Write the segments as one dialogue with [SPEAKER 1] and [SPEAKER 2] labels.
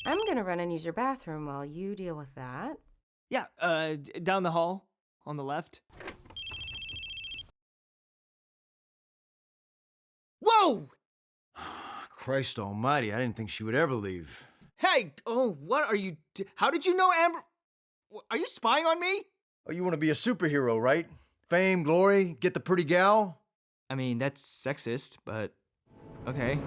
[SPEAKER 1] I'm gonna run and use your bathroom while you deal with that.
[SPEAKER 2] Yeah, down the hall, on the left. Whoa!
[SPEAKER 3] Christ almighty, I didn't think she would ever leave.
[SPEAKER 2] Hey, what are you... How did you know Amber... Are you spying on me?
[SPEAKER 3] Oh, you want to be a superhero, right? Fame, glory, get the pretty gal?
[SPEAKER 2] I mean, that's sexist, but... okay.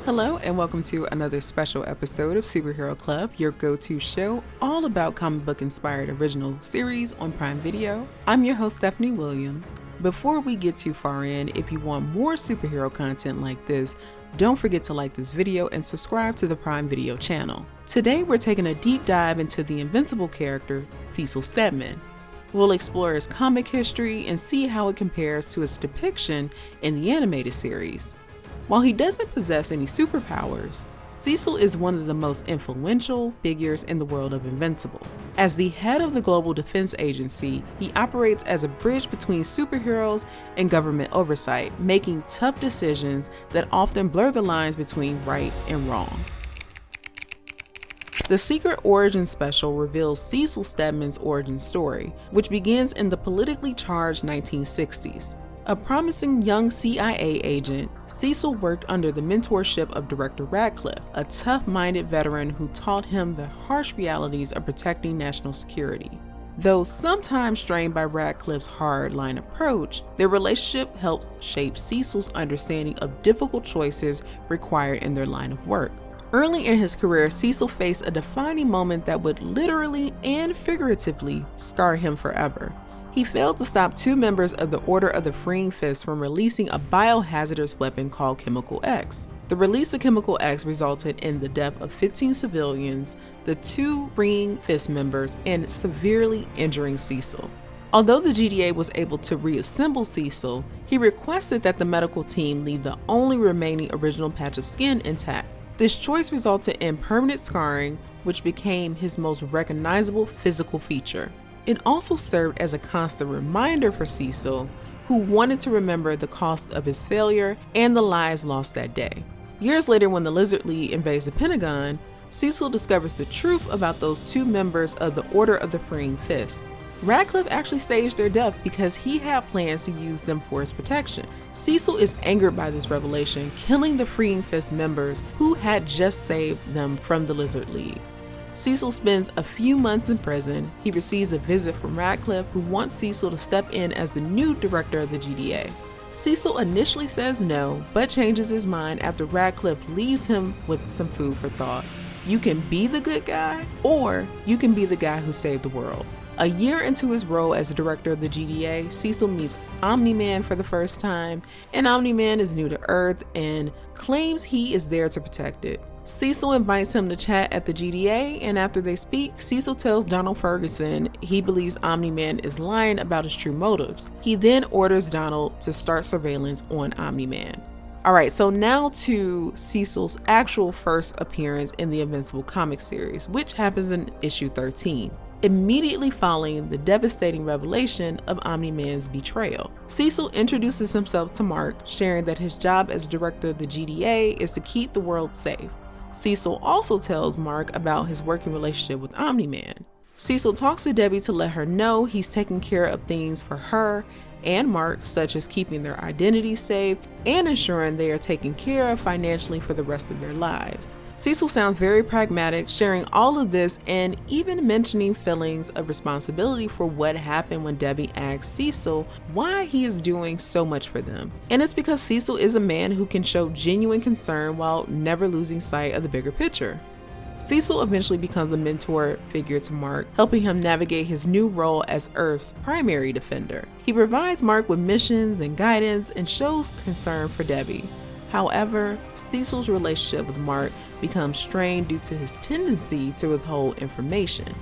[SPEAKER 4] Hello and welcome to another special episode of Superhero Club, your go-to show all about comic book inspired original series on Prime Video. I'm your host Stephanie Williams. Before we get too far in, if you want more superhero content like this, don't forget to like this video and subscribe to the Prime Video channel. Today we're taking a deep dive into the Invincible character, Cecil Stedman. We'll explore his comic history and see how it compares to its depiction in the animated series. While he doesn't possess any superpowers, Cecil is one of the most influential figures in the world of Invincible. As the head of the Global Defense Agency, he operates as a bridge between superheroes and government oversight, making tough decisions that often blur the lines between right and wrong. The Secret Origin Special reveals Cecil Stedman's origin story, which begins in the politically charged 1960s. A promising young CIA agent, Cecil worked under the mentorship of Director Radcliffe, a tough-minded veteran who taught him the harsh realities of protecting national security. Though sometimes strained by Radcliffe's hard-line approach, their relationship helps shape Cecil's understanding of difficult choices required in their line of work. Early in his career, Cecil faced a defining moment that would literally and figuratively scar him forever. He failed to stop two members of the Order of the Freeing Fist from releasing a biohazardous weapon called Chemical X. The release of Chemical X resulted in the death of 15 civilians, the two Freeing Fist members, and severely injuring Cecil. Although the GDA was able to reassemble Cecil, he requested that the medical team leave the only remaining original patch of skin intact. This choice resulted in permanent scarring, which became his most recognizable physical feature. It also served as a constant reminder for Cecil, who wanted to remember the cost of his failure and the lives lost that day. Years later, when the Lizard League invades the Pentagon, Cecil discovers the truth about those two members of the Order of the Freeing Fist. Radcliffe actually staged their death because he had plans to use them for his protection. Cecil is angered by this revelation, killing the Freeing Fist members who had just saved them from the Lizard League. Cecil spends a few months in prison. He receives a visit from Radcliffe, who wants Cecil to step in as the new director of the GDA. Cecil initially says no, but changes his mind after Radcliffe leaves him with some food for thought. You can be the good guy, or you can be the guy who saved the world. A year into his role as director of the GDA, Cecil meets Omni-Man for the first time, and Omni-Man is new to Earth and claims he is there to protect it. Cecil invites him to chat at the GDA, and after they speak, Cecil tells Donald Ferguson he believes Omni-Man is lying about his true motives. He then orders Donald to start surveillance on Omni-Man. Alright, so now to Cecil's actual first appearance in the Invincible comic series, which happens in issue 13. Immediately following the devastating revelation of Omni-Man's betrayal, Cecil introduces himself to Mark, sharing that his job as director of the GDA is to keep the world safe. Cecil also tells Mark about his working relationship with Omni-Man. Cecil talks to Debbie to let her know he's taking care of things for her and Mark, such as keeping their identities safe and ensuring they are taken care of financially for the rest of their lives. Cecil sounds very pragmatic, sharing all of this and even mentioning feelings of responsibility for what happened when Debbie asks Cecil why he is doing so much for them. And it's because Cecil is a man who can show genuine concern while never losing sight of the bigger picture. Cecil eventually becomes a mentor figure to Mark, helping him navigate his new role as Earth's primary defender. He provides Mark with missions and guidance and shows concern for Debbie. However, Cecil's relationship with Mark becomes strained due to his tendency to withhold information.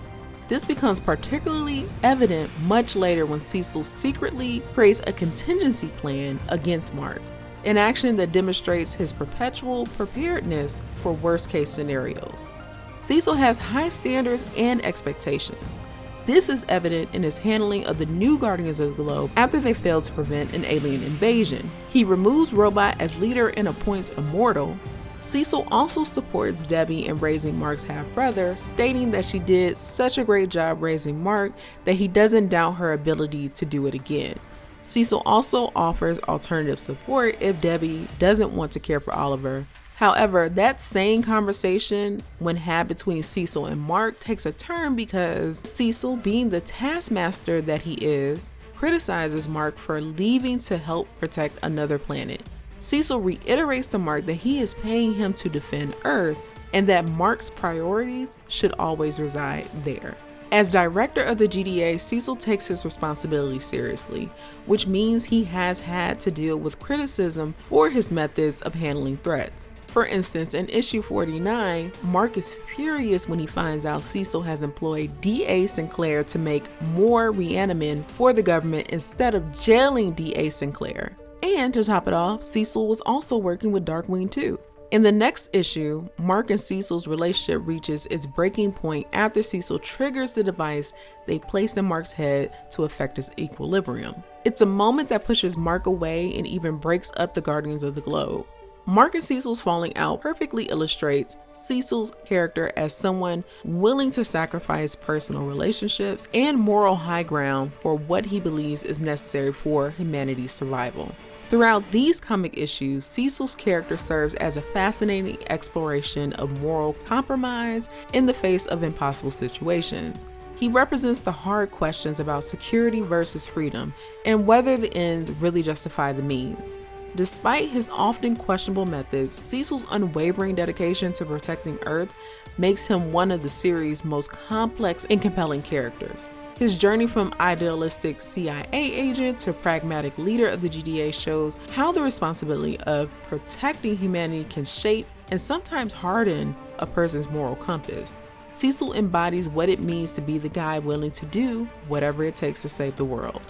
[SPEAKER 4] This becomes particularly evident much later when Cecil secretly creates a contingency plan against Mark, an action that demonstrates his perpetual preparedness for worst-case scenarios. Cecil has high standards and expectations. This is evident in his handling of the new Guardians of the Globe after they failed to prevent an alien invasion. He removes Robot as leader and appoints Immortal, Cecil also supports Debbie in raising Mark's half-brother, stating that she did such a great job raising Mark that he doesn't doubt her ability to do it again. Cecil also offers alternative support if Debbie doesn't want to care for Oliver. However, that same conversation, when had between Cecil and Mark, takes a turn because Cecil, being the taskmaster that he is, criticizes Mark for leaving to help protect another planet. Cecil reiterates to Mark that he is paying him to defend Earth and that Mark's priorities should always reside there. As director of the GDA, Cecil takes his responsibility seriously, which means he has had to deal with criticism for his methods of handling threats. For instance, in issue 49, Mark is furious when he finds out Cecil has employed D.A. Sinclair to make more Reanimen for the government instead of jailing D.A. Sinclair. And to top it off, Cecil was also working with Darkwing too. In the next issue, Mark and Cecil's relationship reaches its breaking point after Cecil triggers the device they placed in Mark's head to affect his equilibrium. It's a moment that pushes Mark away and even breaks up the Guardians of the Globe. Mark and Cecil's falling out perfectly illustrates Cecil's character as someone willing to sacrifice personal relationships and moral high ground for what he believes is necessary for humanity's survival. Throughout these comic issues, Cecil's character serves as a fascinating exploration of moral compromise in the face of impossible situations. He represents the hard questions about security versus freedom and whether the ends really justify the means. Despite his often questionable methods, Cecil's unwavering dedication to protecting Earth makes him one of the series' most complex and compelling characters. His journey from idealistic CIA agent to pragmatic leader of the GDA shows how the responsibility of protecting humanity can shape and sometimes harden a person's moral compass. Cecil embodies what it means to be the guy willing to do whatever it takes to save the world.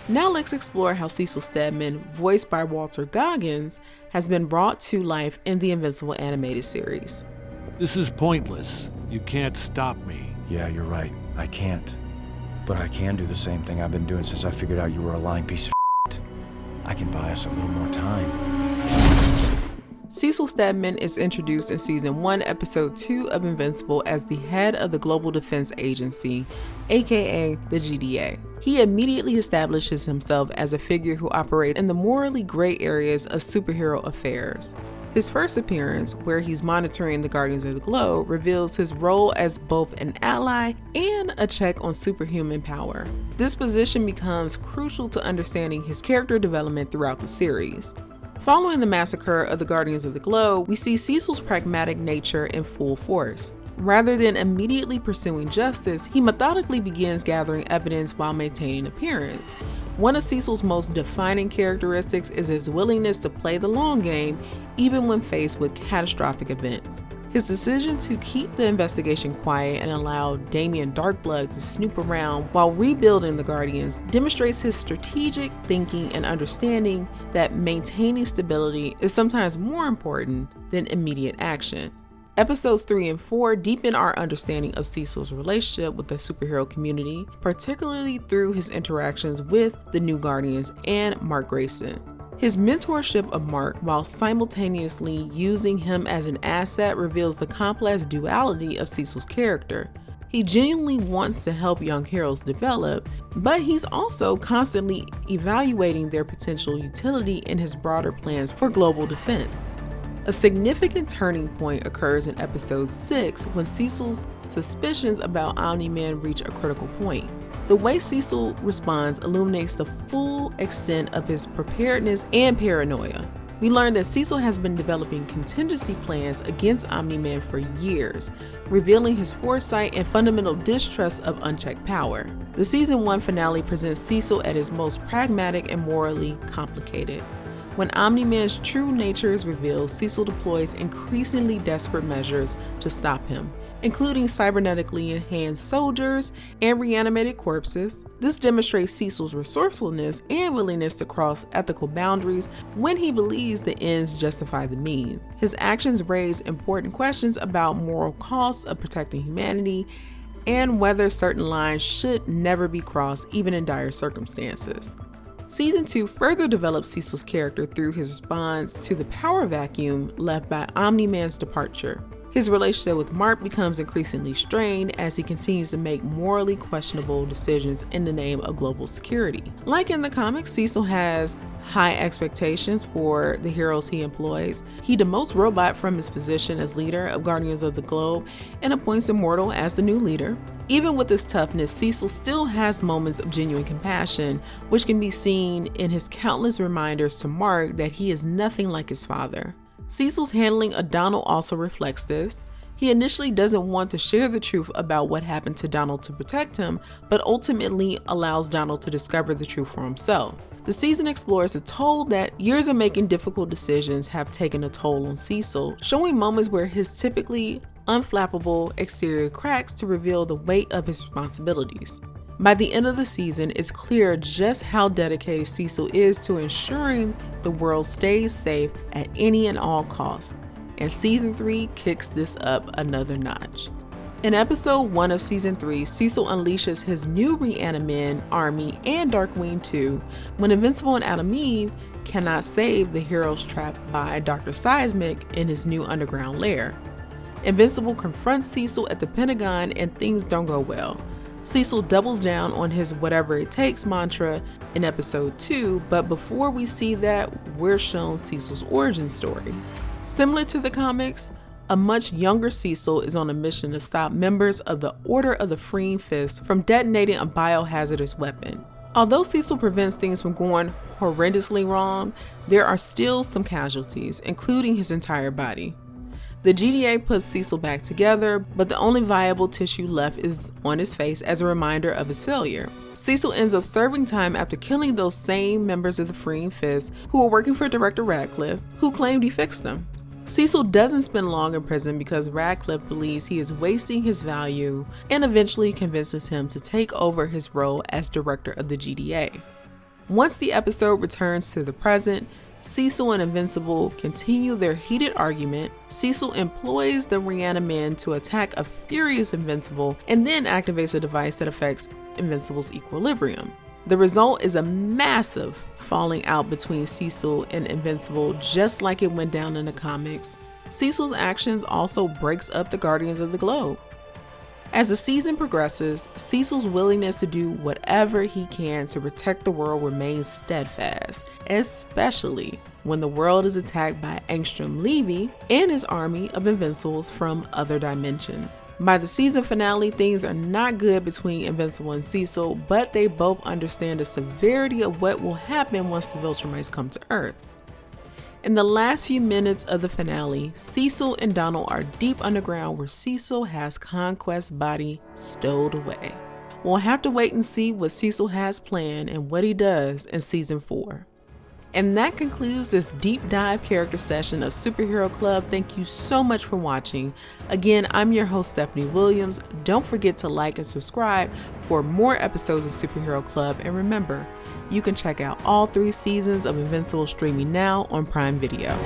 [SPEAKER 4] Now let's explore how Cecil Stedman, voiced by Walter Goggins, has been brought to life in the Invincible animated series.
[SPEAKER 5] This is pointless. You can't stop me.
[SPEAKER 3] Yeah, you're right. I can't. But I can do the same thing I've been doing since I figured out you were a lying piece of shit. I can buy us a little more time.
[SPEAKER 4] Cecil Stedman is introduced in Season 1, Episode 2 of Invincible as the head of the Global Defense Agency, aka the GDA. He immediately establishes himself as a figure who operates in the morally gray areas of superhero affairs. His first appearance, where he's monitoring the Guardians of the Globe, reveals his role as both an ally and a check on superhuman power. This position becomes crucial to understanding his character development throughout the series. Following the massacre of the Guardians of the Globe, we see Cecil's pragmatic nature in full force. Rather than immediately pursuing justice, he methodically begins gathering evidence while maintaining appearance. One of Cecil's most defining characteristics is his willingness to play the long game, even when faced with catastrophic events. His decision to keep the investigation quiet and allow Damien Darkblood to snoop around while rebuilding the Guardians demonstrates his strategic thinking and understanding that maintaining stability is sometimes more important than immediate action. Episodes 3 and 4 deepen our understanding of Cecil's relationship with the superhero community, particularly through his interactions with the New Guardians and Mark Grayson. His mentorship of Mark, while simultaneously using him as an asset, reveals the complex duality of Cecil's character. He genuinely wants to help young heroes develop, but he's also constantly evaluating their potential utility in his broader plans for global defense. A significant turning point occurs in episode 6 when Cecil's suspicions about Omni-Man reach a critical point. The way Cecil responds illuminates the full extent of his preparedness and paranoia. We learn that Cecil has been developing contingency plans against Omni-Man for years, revealing his foresight and fundamental distrust of unchecked power. The season 1 finale presents Cecil at his most pragmatic and morally complicated. When Omni-Man's true nature is revealed, Cecil deploys increasingly desperate measures to stop him, including cybernetically enhanced soldiers and reanimated corpses. This demonstrates Cecil's resourcefulness and willingness to cross ethical boundaries when he believes the ends justify the means. His actions raise important questions about moral costs of protecting humanity and whether certain lines should never be crossed, even in dire circumstances. Season 2 further develops Cecil's character through his response to the power vacuum left by Omni-Man's departure. His relationship with Mark becomes increasingly strained as he continues to make morally questionable decisions in the name of global security. Like in the comics, Cecil has high expectations for the heroes he employs. He demotes Robot from his position as leader of Guardians of the Globe and appoints Immortal as the new leader. Even with his toughness, Cecil still has moments of genuine compassion, which can be seen in his countless reminders to Mark that he is nothing like his father. Cecil's handling of Donald also reflects this. He initially doesn't want to share the truth about what happened to Donald to protect him, but ultimately allows Donald to discover the truth for himself. The season explores the toll that years of making difficult decisions have taken a toll on Cecil, showing moments where his typically unflappable exterior cracks to reveal the weight of his responsibilities. By the end of the season, it's clear just how dedicated Cecil is to ensuring the world stays safe at any and all costs, and Season 3 kicks this up another notch. In episode 1 of Season 3, Cecil unleashes his new Reaniman army and Darkwing 2 when Invincible and Adam Eve cannot save the heroes trapped by Dr. Seismic in his new underground lair. Invincible confronts Cecil at the Pentagon and things don't go well. Cecil doubles down on his whatever it takes mantra in episode 2, but before we see that, we're shown Cecil's origin story. Similar to the comics, a much younger Cecil is on a mission to stop members of the Order of the Freeing Fist from detonating a biohazardous weapon. Although Cecil prevents things from going horrendously wrong, there are still some casualties, including his entire body. The GDA puts Cecil back together, but the only viable tissue left is on his face as a reminder of his failure. Cecil ends up serving time after killing those same members of the Freeing Fist who were working for Director Radcliffe, who claimed he fixed them. Cecil doesn't spend long in prison because Radcliffe believes he is wasting his value and eventually convinces him to take over his role as director of the GDA. Once the episode returns to the present, Cecil and Invincible continue their heated argument. Cecil employs the Reaniman to attack a furious Invincible and then activates a device that affects Invincible's equilibrium. The result is a massive falling out between Cecil and Invincible, just like it went down in the comics. Cecil's actions also breaks up the Guardians of the Globe. As the season progresses, Cecil's willingness to do whatever he can to protect the world remains steadfast, especially when the world is attacked by Angstrom Levy and his army of Invincibles from other dimensions. By the season finale, things are not good between Invincible and Cecil, but they both understand the severity of what will happen once the Viltrumites come to Earth. In the last few minutes of the finale, Cecil and Donald are deep underground where Cecil has Conquest's body stowed away. We'll have to wait and see what Cecil has planned and what he does in Season 4. And that concludes this deep dive character session of Superhero Club. Thank you so much for watching. Again, I'm your host, Stephanie Williams. Don't forget to like and subscribe for more episodes of Superhero Club. And remember, you can check out all 3 seasons of Invincible streaming now on Prime Video.